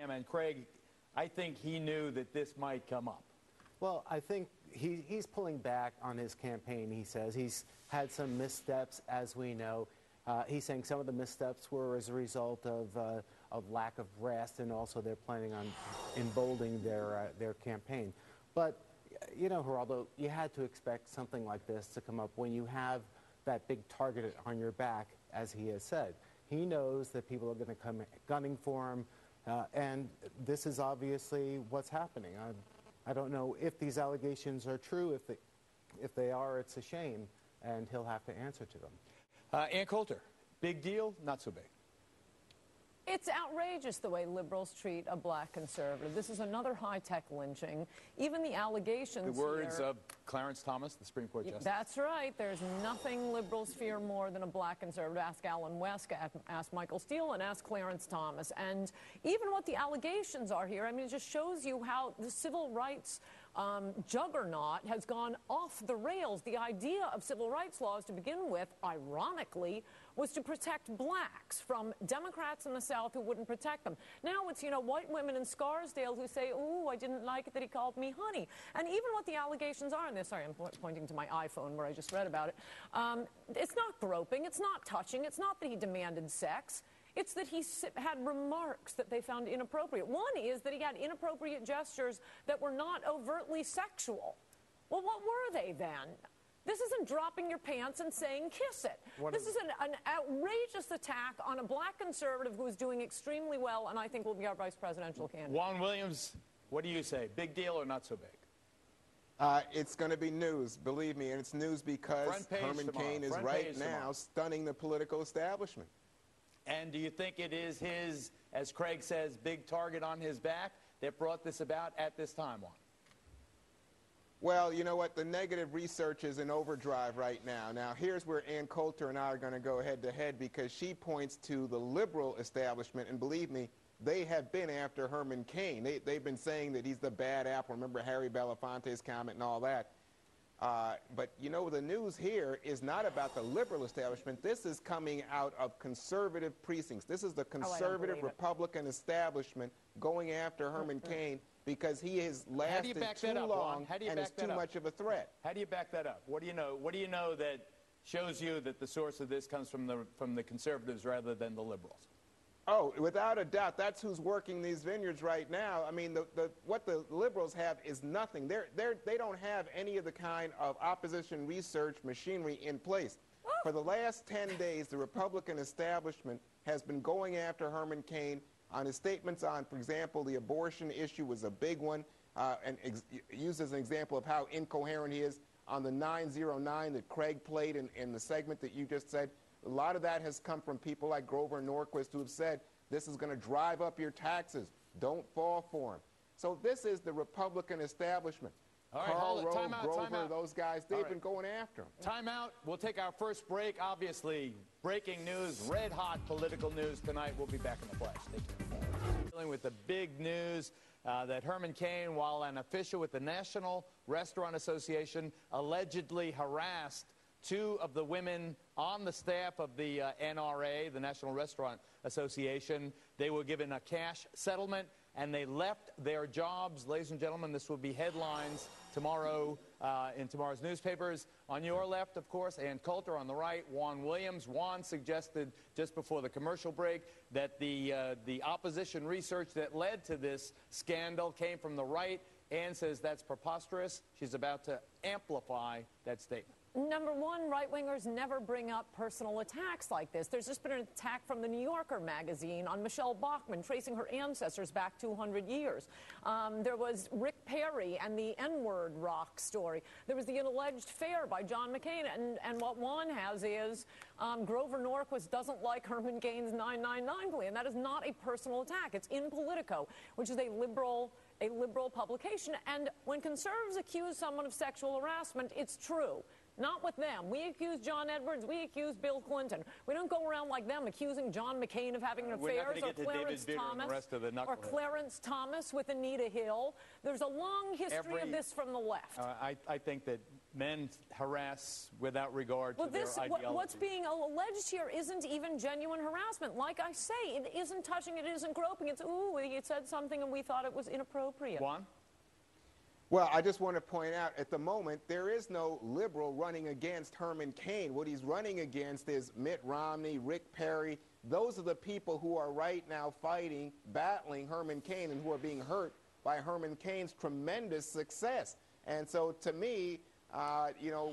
And Craig, I think he knew that this might come up. Well, I think he's pulling back on his campaign, he says. He's had some missteps, as we know. He's saying some of the missteps were as a result of lack of rest, and also they're planning on emboldening their campaign. But, you know, Geraldo, you had to expect something like this to come up when you have that big target on your back, as he has said. He knows that people are going to come gunning for him, and this is obviously what's happening. I don't know if these allegations are true. If they are, it's a shame, and he'll have to answer to them. Ann Coulter, big deal, not so big. It's outrageous the way liberals treat a black conservative. This is another high-tech lynching. Even the allegations The words here, of Clarence Thomas, the Supreme Court Justice. That's right. There's nothing liberals fear more than a black conservative. Ask Alan West, ask Michael Steele, and ask Clarence Thomas. And even what the allegations are here, I mean, it just shows you how the civil rights juggernaut has gone off the rails. The idea of civil rights laws to begin with, ironically, was to protect blacks from Democrats in the South who wouldn't protect them. Now it's, you know, white women in Scarsdale who say, ooh, I didn't like it that he called me honey. And even what the allegations are in this, sorry, I'm pointing to my iPhone where I just read about it. It's not groping, it's not touching, it's not that he demanded sex. It's that he had remarks that they found inappropriate. One is that he had inappropriate gestures that were not overtly sexual. Well, what were they then? This isn't dropping your pants and saying kiss it. This is an outrageous attack on a black conservative who is doing extremely well and I think will be our vice presidential candidate. Juan Williams, what do you say? Big deal or not so big? It's going to be news, believe me, and it's news because Herman Cain is right now stunning the political establishment. And do you think it is his, as Craig says, big target on his back that brought this about at this time, Juan? Well, you know what? The negative research is in overdrive right now. Now, here's where Ann Coulter and I are going to go head-to-head because she points to the liberal establishment, and believe me, they have been after Herman Cain. They've been saying that he's the bad apple. Remember Harry Belafonte's comment and all that. But, you know, the news here is not about the liberal establishment. This is coming out of conservative precincts. This is the conservative Republican establishment going after Herman Cain because he has lasted too long and is too much of a threat. How do you back that up? What do you know? What do you know that shows you that the source of this comes from the conservatives rather than the liberals? Oh, without a doubt, that's who's working these vineyards right now. I mean, what the liberals have is nothing. They don't have any of the kind of opposition research machinery in place. For the last 10 days, the Republican establishment has been going after Herman Cain on his statements on, for example, the abortion issue was a big one, and used as an example of how incoherent he is on the 909 that Craig played in the segment that you just said. A lot of that has come from people like Grover Norquist who have said this is going to drive up your taxes. Don't fall for him. So this is the Republican establishment. All right, Karl Rove, time out, Grover, those guys, they've been going after him. Time out. We'll take our first break. Obviously, breaking news, red-hot political news tonight. We'll be back in the flash. Stay tuned. Dealing with the big news that Herman Cain, while an official with the National Restaurant Association, allegedly harassed two of the women on the staff of the NRA, the National Restaurant Association. They were given a cash settlement, and they left their jobs. Ladies and gentlemen, this will be headlines tomorrow in tomorrow's newspapers. On your left, of course, Ann Coulter. On the right, Juan Williams. Juan suggested just before the commercial break that the opposition research that led to this scandal came from the right. Ann says that's preposterous. She's about to amplify that statement. Number one, right-wingers never bring up personal attacks like this. There's just been an attack from the New Yorker magazine on Michelle Bachmann, tracing her ancestors back 200 years. There was Rick Perry and the N-word rock story. There was the alleged affair by John McCain. And what Juan has is Grover Norquist doesn't like Herman Cain's 999 plea, and that is not a personal attack. It's in Politico, which is a liberal publication. And when conservatives accuse someone of sexual harassment, it's true. Not with them. We accuse John Edwards. We accuse Bill Clinton. We don't go around like them accusing John McCain of having affairs, or Clarence Thomas with Anita Hill. There's a long history of this from the left. I think that men harass without regard to their ideology. What's being alleged here isn't even genuine harassment. Like I say, it isn't touching, it isn't groping. It's, ooh, you said something and we thought it was inappropriate. Juan? Well, I just want to point out, at the moment, there is no liberal running against Herman Cain. What he's running against is Mitt Romney, Rick Perry. Those are the people who are right now fighting, battling Herman Cain, and who are being hurt by Herman Cain's tremendous success. And so, to me, you know,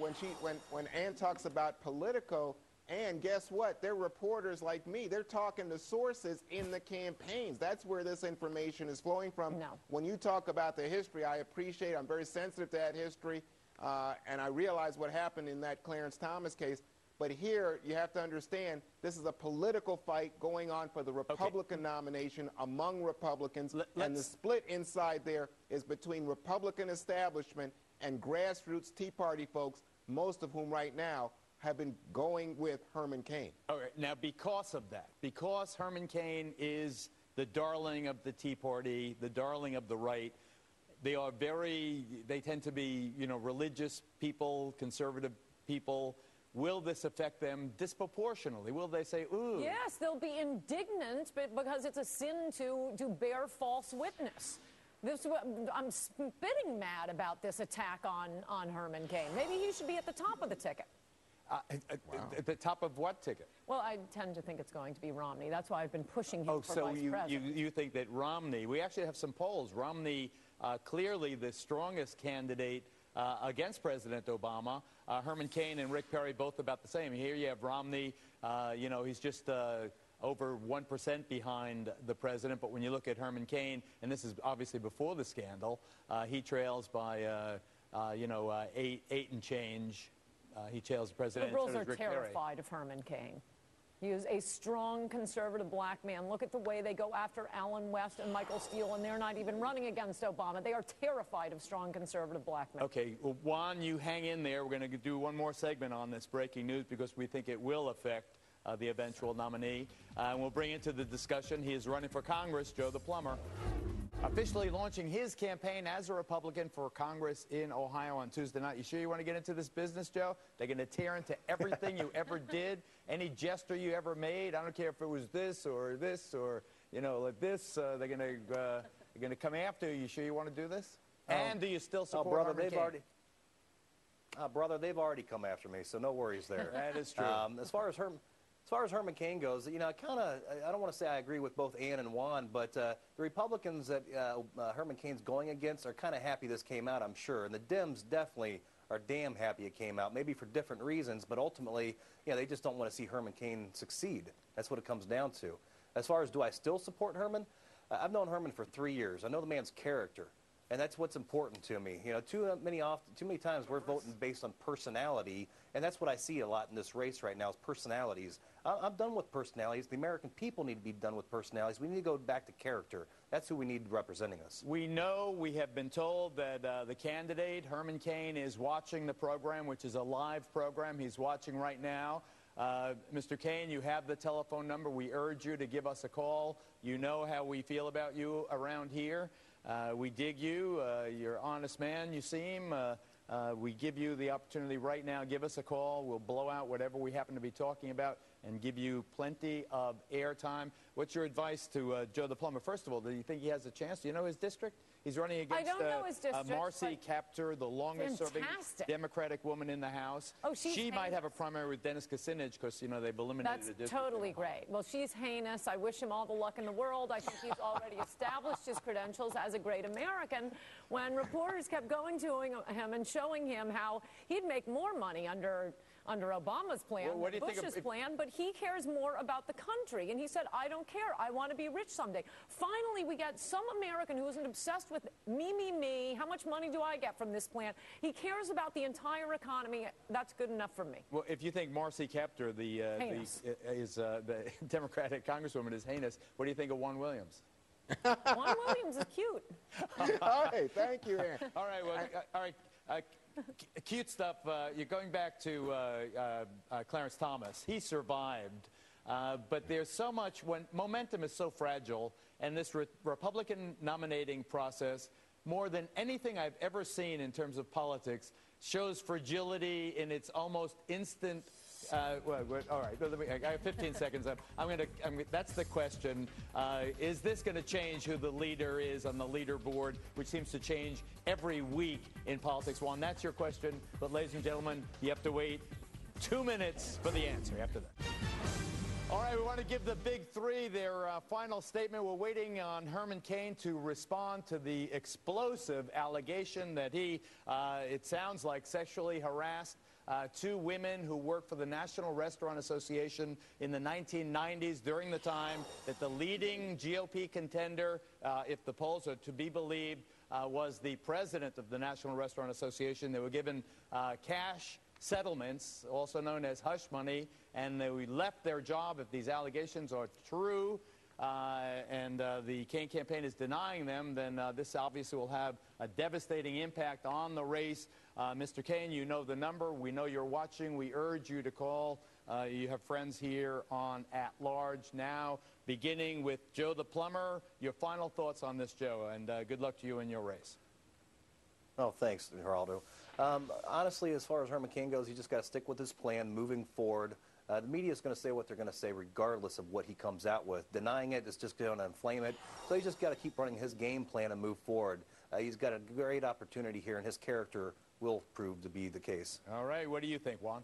when Ann talks about Politico, and guess what? They're reporters like me. They're talking to sources in the campaigns. That's where this information is flowing from. No. When you talk about the history, I appreciate it. I'm very sensitive to that history, and I realize what happened in that Clarence Thomas case. But here, you have to understand, this is a political fight going on for the Republican nomination among Republicans, and the split inside there is between Republican establishment and grassroots Tea Party folks, most of whom right now have been going with Herman Cain. All right. Now, because of that, because Herman Cain is the darling of the Tea Party, the darling of the right, they tend to be, you know, religious people, conservative people. Will this affect them disproportionately? Will they say, ooh? Yes, they'll be indignant because it's a sin to bear false witness. I'm spitting mad about this attack on Herman Cain. Maybe he should be at the top of the ticket. At the top of what ticket? Well, I tend to think it's going to be Romney. That's why I've been pushing him for vice president. You think that Romney, we actually have some polls, Romney clearly the strongest candidate against President Obama. Herman Cain and Rick Perry both about the same. Here you have Romney, you know, he's just over 1% behind the president. But when you look at Herman Cain, and this is obviously before the scandal, he trails by, you know, 8 and change. He trails the president. Liberals so are terrified of Herman Cain. He is a strong conservative black man. Look at the way they go after Alan West and Michael Steele, and they're not even running against Obama. They are terrified of strong conservative black men. Okay, well, Juan, you hang in there. We're going to do one more segment on this breaking news because we think it will affect the eventual nominee. And we'll bring into the discussion. He is running for Congress, Joe the Plumber. Officially launching his campaign as a Republican for Congress in Ohio on Tuesday night. You sure you want to get into this business, Joe? They're going to tear into everything you ever did, any gesture you ever made. I don't care if it was this, or you know, like this. They're going to come after you. You sure you want to do this? And do you still support Herman Cain? Brother, they've already come after me, so no worries there. That is true. As far as Herman Cain goes, you know, I don't want to say I agree with both Ann and Juan, but the Republicans that Herman Cain's going against are kind of happy this came out, I'm sure. And the Dems definitely are damn happy it came out, maybe for different reasons, but ultimately, you know, they just don't want to see Herman Cain succeed. That's what it comes down to. As far as do I still support Herman, I've known Herman for 3 years. I know the man's character. And that's what's important to me. You know, too many times we're voting based on personality, and that's what I see a lot in this race right now is personalities. I'm done with personalities. The American people need to be done with personalities. We need to go back to character. That's who we need representing us. We know, we have been told that the candidate, Herman Cain, is watching the program, which is a live program. He's watching right now. Mr. Cain, you have the telephone number. We urge you to give us a call. You know how we feel about you around here. We dig you. You're an honest man, you seem. We give you the opportunity right now. Give us a call. We'll blow out whatever we happen to be talking about and give you plenty of airtime. What's your advice to Joe the Plumber? First of all, do you think he has a chance? Do you know his district? He's running against I don't know his district, Marcy Kaptur, the longest-serving Democratic woman in the House. Oh, she might have a primary with Dennis Kucinich because, you know, they've eliminated the district. That's totally great. Well, she's heinous. I wish him all the luck in the world. I think he's already established his credentials as a great American. When reporters kept going to him and showing him how he'd make more money under Obama's plan, than Bush's plan, but he cares more about the country. And he said, I don't care. I want to be rich someday. Finally, we get some American who isn't obsessed with me. How much money do I get from this plan? He cares about the entire economy. That's good enough for me. Well, if you think Marcy Kaptur, the Democratic Congresswoman, is heinous, what do you think of Juan Williams? Juan Williams is cute. All right, thank you, Ann. All right, well, all right. Cute stuff. You're going back to Clarence Thomas. He survived. But there's so much when momentum is so fragile, and this Republican nominating process, more than anything I've ever seen in terms of politics, shows fragility in its almost instant. All right, I have 15 seconds. That's the question. Is this going to change who the leader is on the leaderboard, which seems to change every week in politics? Juan, that's your question. But, ladies and gentlemen, you have to wait 2 minutes for the answer after that. All right, we want to give the big three their final statement. We're waiting on Herman Cain to respond to the explosive allegation that he, it sounds like, sexually harassed two women who worked for the National Restaurant Association in the 1990s during the time that the leading GOP contender, if the polls are to be believed, was the president of the National Restaurant Association. They were given cash settlements, also known as hush money, and they left their job if these allegations are true, and the Cain campaign is denying them, then this obviously will have a devastating impact on the race. Mr. Cain, you know the number. We know you're watching. We urge you to call. You have friends here on At Large now, beginning with Joe the Plumber. Your final thoughts on this, Joe, and good luck to you in your race. Oh, thanks, Geraldo. Honestly, as far as Herman Cain goes, he just got to stick with his plan moving forward. The media is going to say what they're going to say regardless of what he comes out with. Denying it is just going to inflame it. So he's just got to keep running his game plan and move forward. He's got a great opportunity here, and his character will prove to be the case. All right. What do you think, Juan?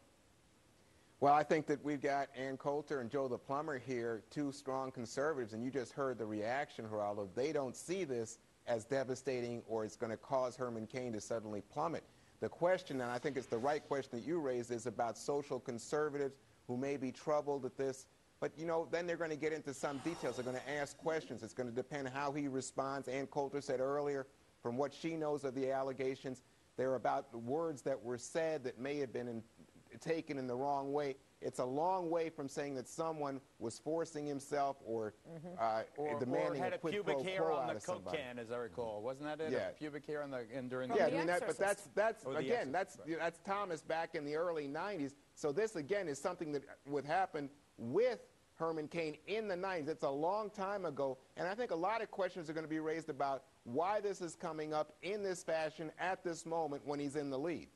Well, I think that we've got Ann Coulter and Joe the Plumber here, two strong conservatives, and you just heard the reaction, Geraldo. They don't see this as devastating or it's going to cause Herman Cain to suddenly plummet. The question, and I think it's the right question that you raised, is about social conservatives who may be troubled at this. But, you know, then they're going to get into some details. They're going to ask questions. It's going to depend how he responds. Ann Coulter said earlier, from what she knows of the allegations, they're about words that were said that may have been taken in the wrong way. It's a long way from saying that someone was forcing himself or demanding or had a quid pubic pro hair quo on out the of Coke somebody. can, as I recall. Wasn't that it? Yeah. A pubic hair on the during Yeah, the I mean but that's again Exorcist. that's Thomas back in the early 90s. So this again is something that would happen with Herman Cain in the 90s. It's a long time ago, and I think a lot of questions are going to be raised about why this is coming up in this fashion at this moment when he's in the lead.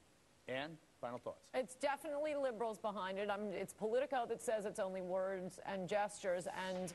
Ann, final thoughts. It's definitely liberals behind it. It's Politico that says it's only words and gestures. And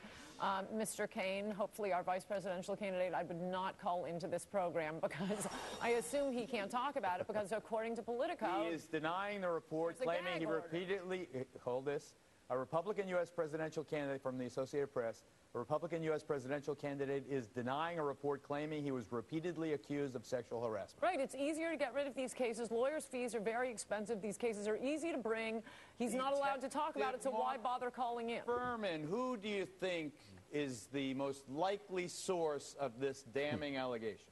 Mr. Cain, hopefully our vice presidential candidate, I would not call into this program because I assume he can't talk about it because according to Politico, He is denying the report, There's a claiming gag he order. repeatedly, hold this, a Republican U.S. presidential candidate from the Associated Press, a Republican U.S. presidential candidate is denying a report claiming he was repeatedly accused of sexual harassment. right, it's easier to get rid of these cases. Lawyers' fees are very expensive. These cases are easy to bring. He's not allowed to talk about it, so why bother calling in? Herman, who do you think is the most likely source of this damning allegation?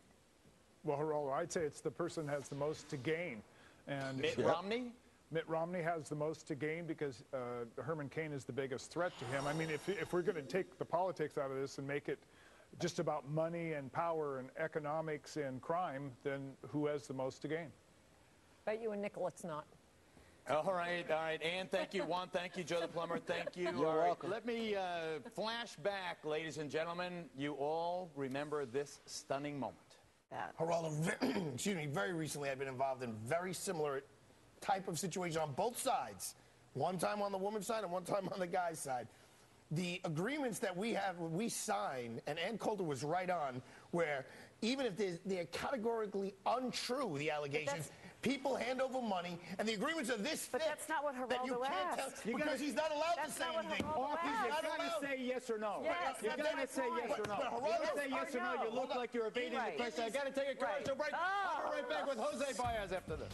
Well, Geraldo, I'd say it's the person that has the most to gain. And Mitt Romney? Mitt Romney has the most to gain because Herman Cain is the biggest threat to him. I mean, if we're going to take the politics out of this and make it just about money and power and economics and crime, then who has the most to gain? Bet you a nickel it's not. All right. Ann, thank you. Juan, thank you. Joe the Plumber, thank you. You're welcome. Let me flash back, ladies and gentlemen. You all remember this stunning moment. Geraldo, excuse me, very recently I've been involved in very similar type of situation on both sides. One time on the woman's side and one time on the guy's side. The agreements that we have, we sign, and Ann Coulter was right on, where even if they're categorically untrue, the allegations, people hand over money, and the agreements are this thick. But that's not what that you Geraldo can't tell, asked. because he's not allowed to That's say not what anything. Geraldo He's asked. not You gotta allowed. say yes or no. Yes, You that's gotta my say point. yes or no. But You Geraldo- gotta say yes or no. You look like you're evading the Right. question. I gotta take a commercial break. I'll be right back with Jose Baez after this.